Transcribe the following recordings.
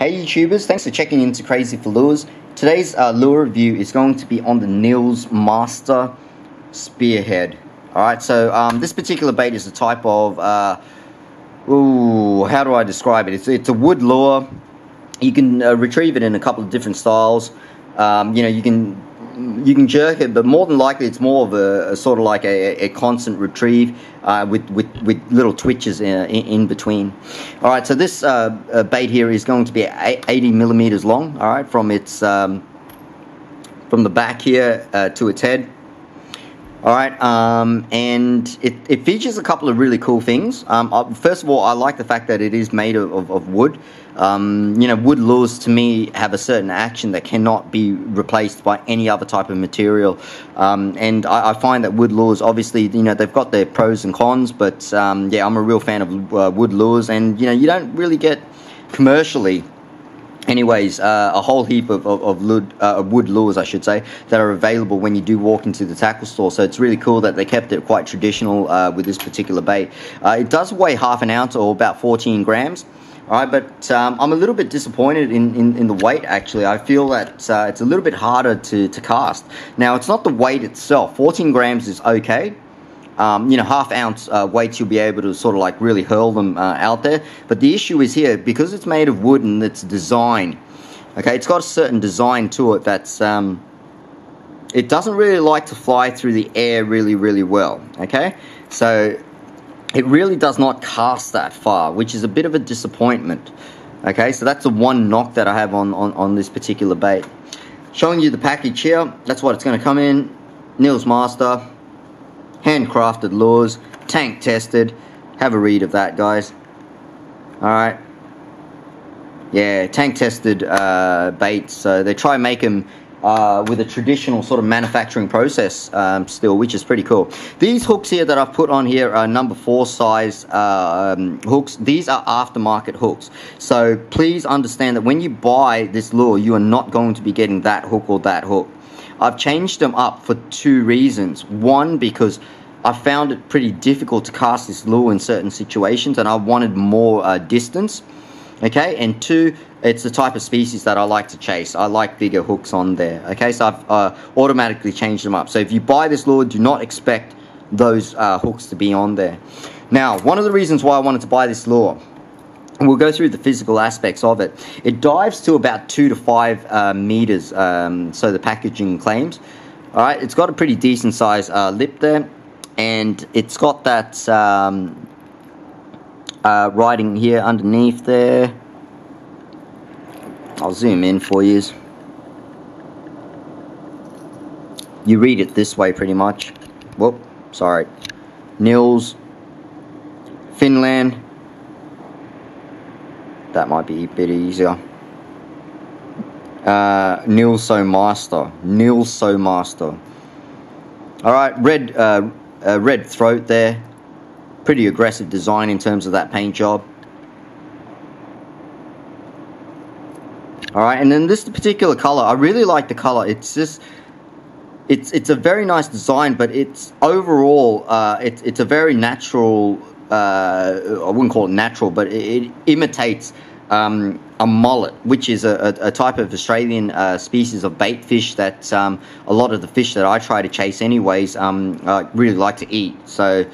Hey YouTubers, thanks for checking into Crazy for Lures. Today's lure review is going to be on the Nils Master Spearhead. Alright, so this particular bait is a type of, how do I describe it? It's a wood lure. You can retrieve it in a couple of different styles. You can jerk it, but more than likely it's more of a sort of like a constant retrieve with little twitches in between. All right, so this bait here is going to be 80 millimeters long. All right, from its from the back here to its head. All right, and it features a couple of really cool things. First of all, I like the fact that it is made of wood. Wood lures to me have a certain action that cannot be replaced by any other type of material. And I find that wood lures, obviously, they've got their pros and cons, but yeah, I'm a real fan of wood lures, and you don't really get commercially. Anyways, a whole heap of wood lures, I should say, that are available when you do walk into the tackle store. So it's really cool that they kept it quite traditional with this particular bait. It does weigh half an ounce or about 14 grams. All right, but I'm a little bit disappointed in the weight, actually. I feel that it's a little bit harder to cast. Now, it's not the weight itself. 14 grams is okay. Half ounce weights, you'll be able to sort of like really hurl them out there. But the issue is here, because it's made of wood and its design, okay, it's got a certain design to it that's, it doesn't really like to fly through the air really well, okay? So it really does not cast that far, which is a bit of a disappointment, okay? So that's the one knock that I have on this particular bait. Showing you the package here, that's what it's going to come in. Nils Master. Handcrafted lures, tank tested. Have a read of that, guys. Alright. Yeah, tank tested baits. So they try and make them with a traditional sort of manufacturing process still, which is pretty cool. These hooks here that I've put on here are number 4 size hooks. These are aftermarket hooks. So please understand that when you buy this lure, you are not going to be getting that hook or that hook. I've changed them up for 2 reasons. One, because I found it pretty difficult to cast this lure in certain situations and I wanted more distance. Okay, and 2, it's the type of species that I like to chase. I like bigger hooks on there. Okay, so I've automatically changed them up. So if you buy this lure, do not expect those hooks to be on there. Now, one of the reasons why I wanted to buy this lure, and we'll go through the physical aspects of it. It dives to about 2 to 5 meters, so the packaging claims. All right, it's got a pretty decent size lip there, and it's got that writing here underneath there. I'll zoom in for you. You read it this way pretty much. Whoop, sorry. Nils, Finland. That might be a bit easier. Nils Master. Nils Master. Alright, red throat there. Pretty aggressive design in terms of that paint job. Alright, and then this particular color, I really like the color. It's just, it's a very nice design, but it's overall, it's a very natural, I wouldn't call it natural, but it imitates a mullet, which is a type of Australian species of bait fish that a lot of the fish that I try to chase anyways really like to eat. So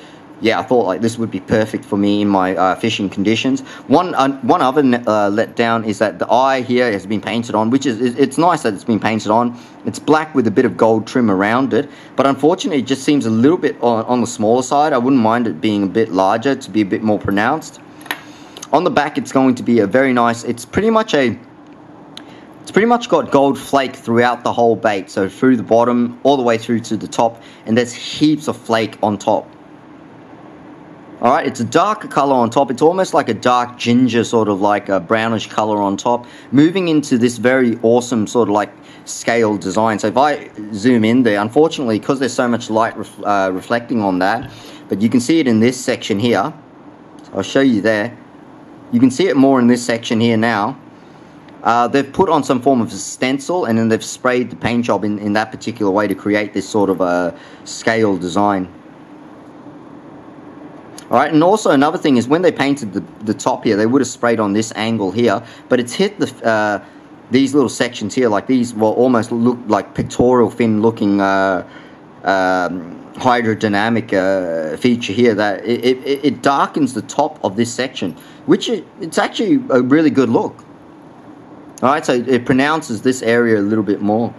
yeah, I thought like this would be perfect for me in my fishing conditions. One other letdown is that the eye here has been painted on, which is, it's nice that it's been painted on. It's black with a bit of gold trim around it, but unfortunately it just seems a little bit on the smaller side. I wouldn't mind it being a bit larger to be a bit more pronounced. On the back, it's going to be a very nice, it's pretty much got gold flake throughout the whole bait, so through the bottom all the way through to the top, and there's heaps of flake on top. Alright, it's a darker color on top. It's almost like a dark ginger, sort of like a brownish color on top, moving into this very awesome sort of like scale design. So if I zoom in there, unfortunately, because there's so much light reflecting on that, but you can see it in this section here. So I'll show you there. You can see it more in this section here now. They've put on some form of a stencil, and then they've sprayed the paint job in that particular way to create this sort of a scale design. All right, and also another thing is when they painted the top here, they would have sprayed on this angle here, but it's hit the these little sections here, like these will almost look like pectoral fin looking hydrodynamic feature here, that it darkens the top of this section, which it's actually a really good look. All right, so it pronounces this area a little bit more.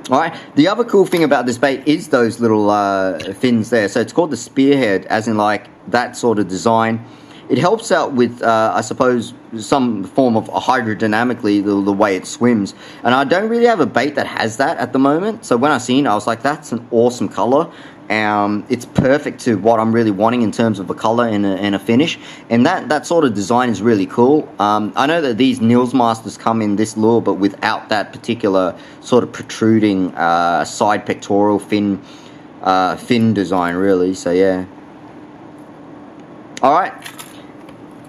All right, the other cool thing about this bait is those little fins there. So it's called the Spearhead, as in like that sort of design. It helps out with, I suppose, some form of hydrodynamically, the way it swims. And I don't really have a bait that has that at the moment. So when I seen it, I was like, that's an awesome color. It's perfect to what I'm really wanting in terms of a color and a finish. And that sort of design is really cool. I know that these Nils Masters come in this lure, but without that particular sort of protruding side pectoral fin design, really. So yeah. All right.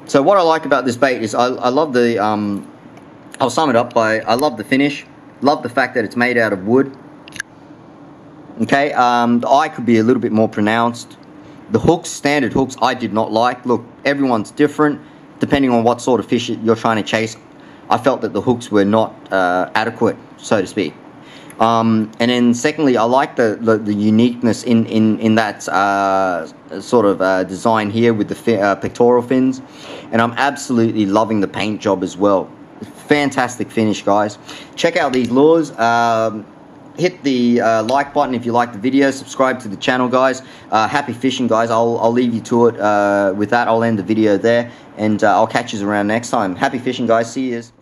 So what I like about this bait is I love the, I'll sum it up by, I love the finish, love the fact that it's made out of wood. Okay, the eye could be a little bit more pronounced. The hooks, standard hooks, I did not like. Look, everyone's different, depending on what sort of fish you're trying to chase. I felt that the hooks were not adequate, so to speak. And then secondly, I like the uniqueness in that sort of design here with the pectoral fins, and I'm absolutely loving the paint job as well. Fantastic finish, guys. Check out these lures. Hit the like button if you like the video. Subscribe to the channel, guys. Happy fishing, guys. I'll leave you to it. With that, I'll end the video there, and I'll catch you around next time. Happy fishing, guys. See yous.